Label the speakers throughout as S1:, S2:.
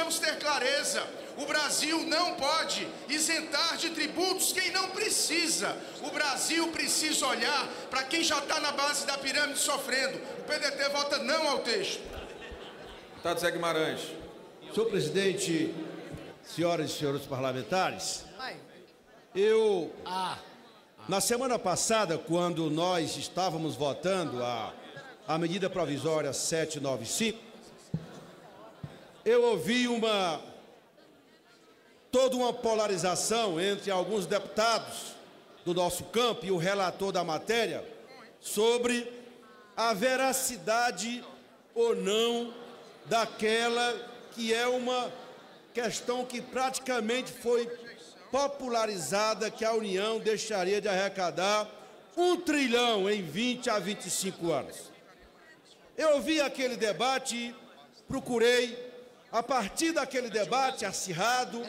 S1: precisamos ter clareza. O Brasil não pode isentar de tributos quem não precisa. O Brasil precisa olhar para quem já está na base da pirâmide sofrendo. O PDT vota não ao texto.
S2: Deputado Zé Guimarães.
S3: Senhor presidente, senhoras e senhores parlamentares, na semana passada, quando nós estávamos votando a medida provisória 795, eu ouvi toda uma polarização entre alguns deputados do nosso campo e o relator da matéria sobre a veracidade ou não daquela que é uma questão que praticamente foi popularizada, que a União deixaria de arrecadar 1 trilhão em 20 a 25 anos. Eu ouvi aquele debate e procurei, a partir daquele debate acirrado,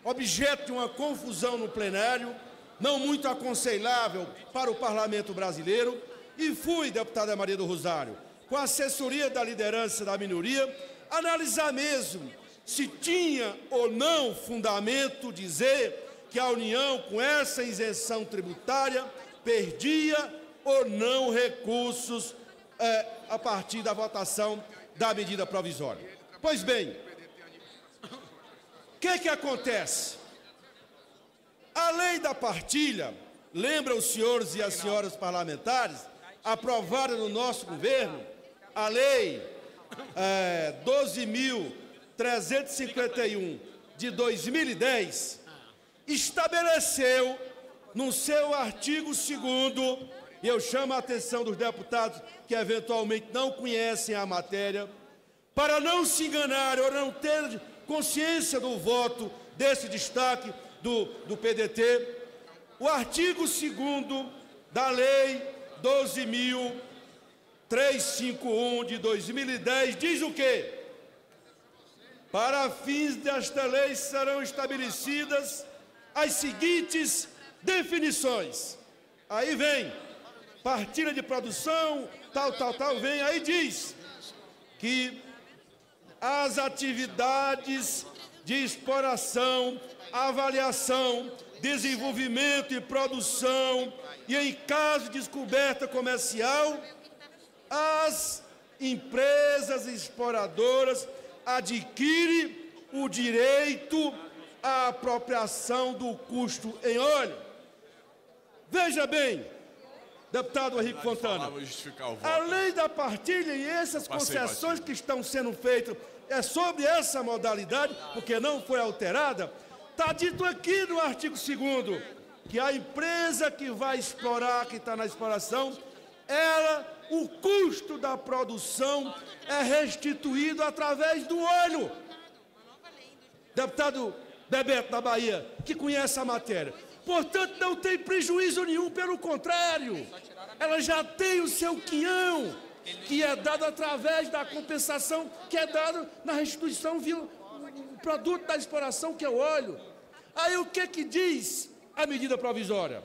S3: objeto de uma confusão no plenário, não muito aconselhável para o parlamento brasileiro, e fui, deputada Maria do Rosário, com a assessoria da liderança da minoria, analisar mesmo se tinha ou não fundamento dizer que a União, com essa isenção tributária, perdia ou não recursos a partir da votação da medida provisória. Pois bem, o que acontece? A lei da partilha, lembra os senhores e as senhoras parlamentares, aprovada no nosso governo, a lei 12.351 de 2010, estabeleceu no seu artigo 2º, e eu chamo a atenção dos deputados que eventualmente não conhecem a matéria, para não se enganar ou não ter consciência do voto desse destaque do PDT, o artigo 2º da Lei 12.351 de 2010 diz o quê? Para fins desta lei serão estabelecidas as seguintes definições. Aí vem partilha de produção, tal, vem, aí diz que as atividades de exploração, avaliação, desenvolvimento e produção, e em caso de descoberta comercial, as empresas exploradoras adquirem o direito à apropriação do custo em óleo. Veja bem, deputado Henrique Fontana, a lei da partilha e essas concessões que estão sendo feitas é sobre essa modalidade, porque não foi alterada, está dito aqui no artigo 2º, que a empresa que vai explorar, que está na exploração, o custo da produção é restituído através do óleo. Deputado Bebeto da Bahia, que conhece a matéria. Portanto, não tem prejuízo nenhum, pelo contrário, ela já tem o seu quinhão, que é dado através da compensação, que é dado na restituição via o produto da exploração, que é o óleo. Aí o que diz a medida provisória?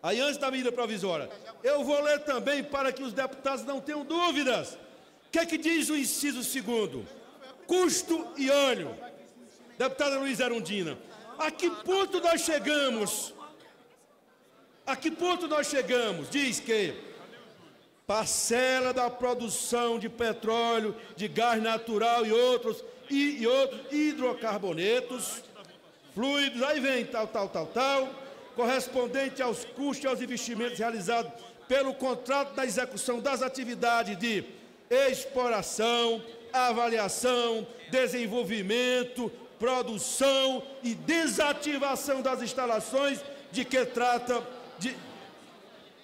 S3: Aí antes da medida provisória, eu vou ler também para que os deputados não tenham dúvidas. O que diz o inciso 2º? Custo e óleo. Deputada Luísa Erundina, a que ponto nós chegamos? A que ponto nós chegamos? Diz que parcela da produção de petróleo, de gás natural e outros hidrocarbonetos, fluidos, aí vem tal, correspondente aos custos e aos investimentos realizados pelo contrato da execução das atividades de exploração, avaliação, desenvolvimento, produção e desativação das instalações de que trata,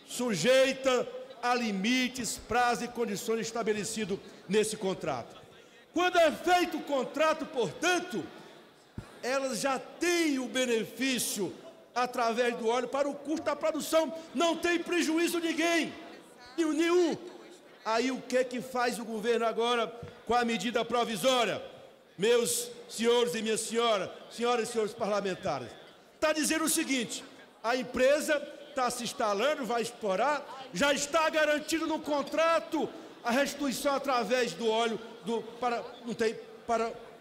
S3: sujeita a limites, prazos e condições estabelecidos nesse contrato. Quando é feito o contrato, portanto, elas já têm o benefício através do óleo para o custo da produção, não tem prejuízo ninguém, nenhum. Aí o que faz o governo agora com a medida provisória? Meus senhores e minha senhora, senhoras e senhores parlamentares, está dizendo o seguinte: a empresa está se instalando, vai explorar, já está garantido no contrato a restituição através do óleo, para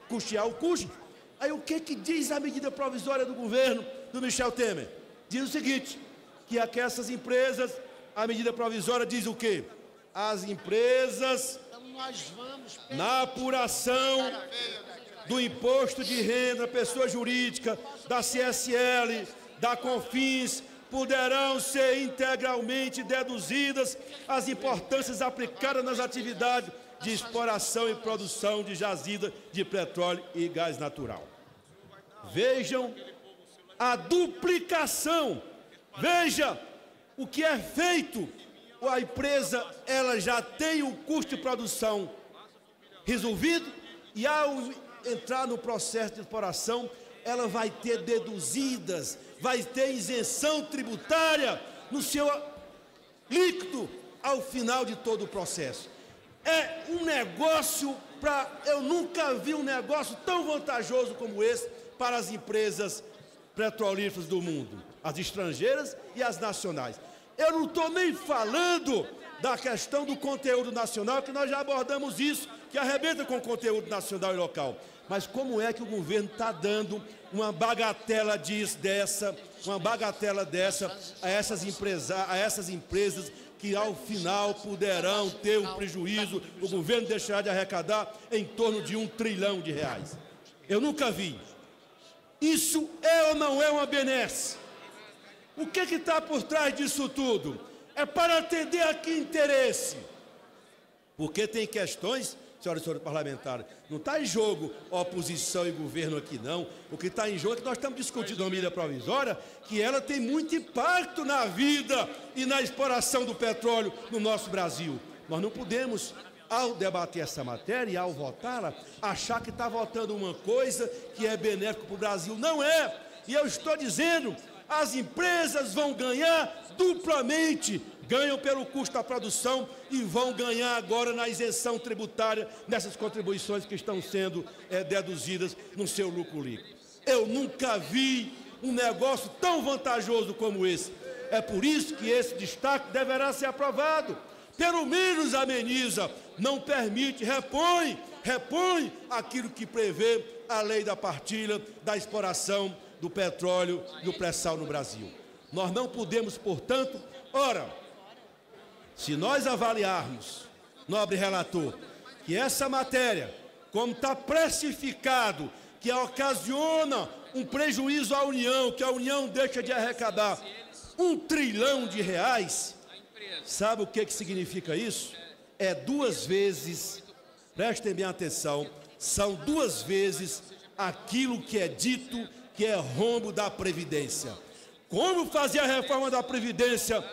S3: custear o custo. Aí o que diz a medida provisória do governo do Michel Temer? Diz o seguinte, que essas empresas, a medida provisória diz o quê? As empresas, na apuração do imposto de renda, pessoa jurídica, da CSL, da CONFINS, poderão ser integralmente deduzidas as importâncias aplicadas nas atividades de exploração e produção de jazida de petróleo e gás natural. Vejam a duplicação, veja o que é feito. A empresa, ela já tem o custo de produção resolvido e ao entrar no processo de exploração, ela vai ter deduzidas, vai ter isenção tributária no seu líquido ao final de todo o processo. É um negócio eu nunca vi um negócio tão vantajoso como esse para as empresas petrolíferas do mundo, as estrangeiras e as nacionais. Eu não estou nem falando da questão do conteúdo nacional, que nós já abordamos isso, que arrebenta com o conteúdo nacional e local. Mas como é que o governo está dando uma bagatela dessa a essas empresas que ao final poderão ter um prejuízo, o governo deixará de arrecadar em torno de R$1 trilhão. Eu nunca vi. Isso é ou não é uma benesse? O que está por trás disso tudo? É para atender a que interesse? Porque tem questões, senhoras e senhores parlamentares, não está em jogo oposição e governo aqui não. O que está em jogo é que nós estamos discutindo uma medida provisória que ela tem muito impacto na vida e na exploração do petróleo no nosso Brasil. Nós não podemos, ao debater essa matéria e ao votá-la, achar que está votando uma coisa que é benéfica para o Brasil. Não é. E eu estou dizendo, as empresas vão ganhar duplamente. Ganham pelo custo da produção e vão ganhar agora na isenção tributária nessas contribuições que estão sendo deduzidas no seu lucro líquido. Eu nunca vi um negócio tão vantajoso como esse. É por isso que esse destaque deverá ser aprovado. Pelo menos ameniza, não permite, repõe aquilo que prevê a lei da partilha da exploração do petróleo e do pré-sal no Brasil. Nós não podemos, portanto, se nós avaliarmos, nobre relator, que essa matéria, como está precificado, que ocasiona um prejuízo à União, que a União deixa de arrecadar R$1 trilhão, sabe o que significa isso? É 2 vezes, prestem bem atenção, são 2 vezes aquilo que é dito que é rombo da Previdência. Como fazer a reforma da Previdência?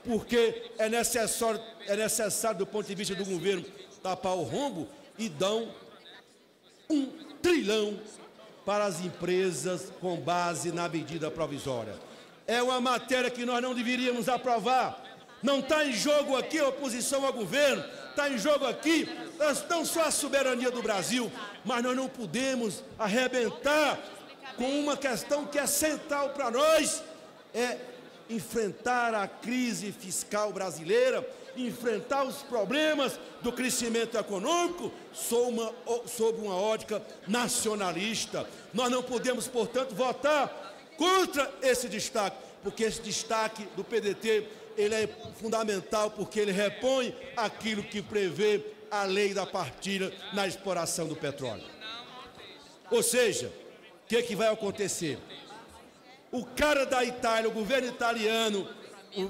S3: Porque é necessário do ponto de vista do governo tapar o rombo e dão R$1 trilhão para as empresas com base na medida provisória. É uma matéria que nós não deveríamos aprovar. Não está em jogo aqui a oposição ao governo, está em jogo aqui não só a soberania do Brasil, mas nós não podemos arrebentar com uma questão que é central para nós, enfrentar a crise fiscal brasileira, enfrentar os problemas do crescimento econômico sob uma ótica nacionalista. Nós não podemos, portanto, votar contra esse destaque, porque esse destaque do PDT ele é fundamental, porque ele repõe aquilo que prevê a lei da partilha na exploração do petróleo. Ou seja, o que vai acontecer? O cara da Itália, o governo italiano,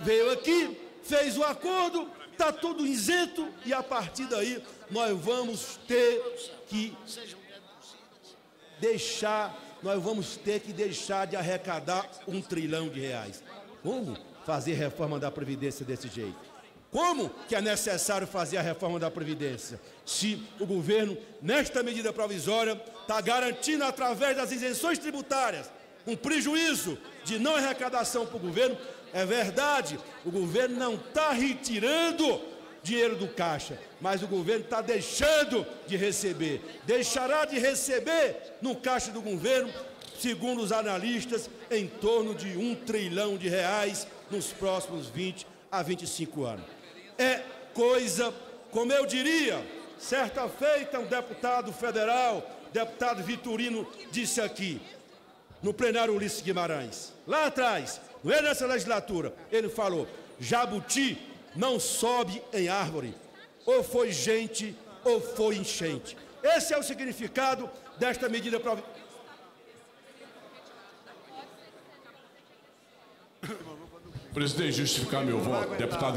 S3: veio aqui, fez o acordo, está tudo isento e a partir daí nós vamos ter que deixar de arrecadar R$1 trilhão. Como fazer reforma da Previdência desse jeito? Como que é necessário fazer a reforma da Previdência? Se o governo, nesta medida provisória, está garantindo através das isenções tributárias um prejuízo de não arrecadação para o governo, é verdade, o governo não está retirando dinheiro do caixa, mas o governo está deixando de receber. Deixará de receber no caixa do governo, segundo os analistas, em torno de R$1 trilhão nos próximos 20 a 25 anos. É coisa, como eu diria, certa feita um deputado federal deputado Vitorino disse aqui, no plenário Ulisses Guimarães. Lá atrás, não é nessa legislatura, ele falou, jabuti não sobe em árvore. Ou foi gente, ou foi enchente. Esse é o significado desta medida provisória.
S4: Presidente, justificar meu voto, deputado.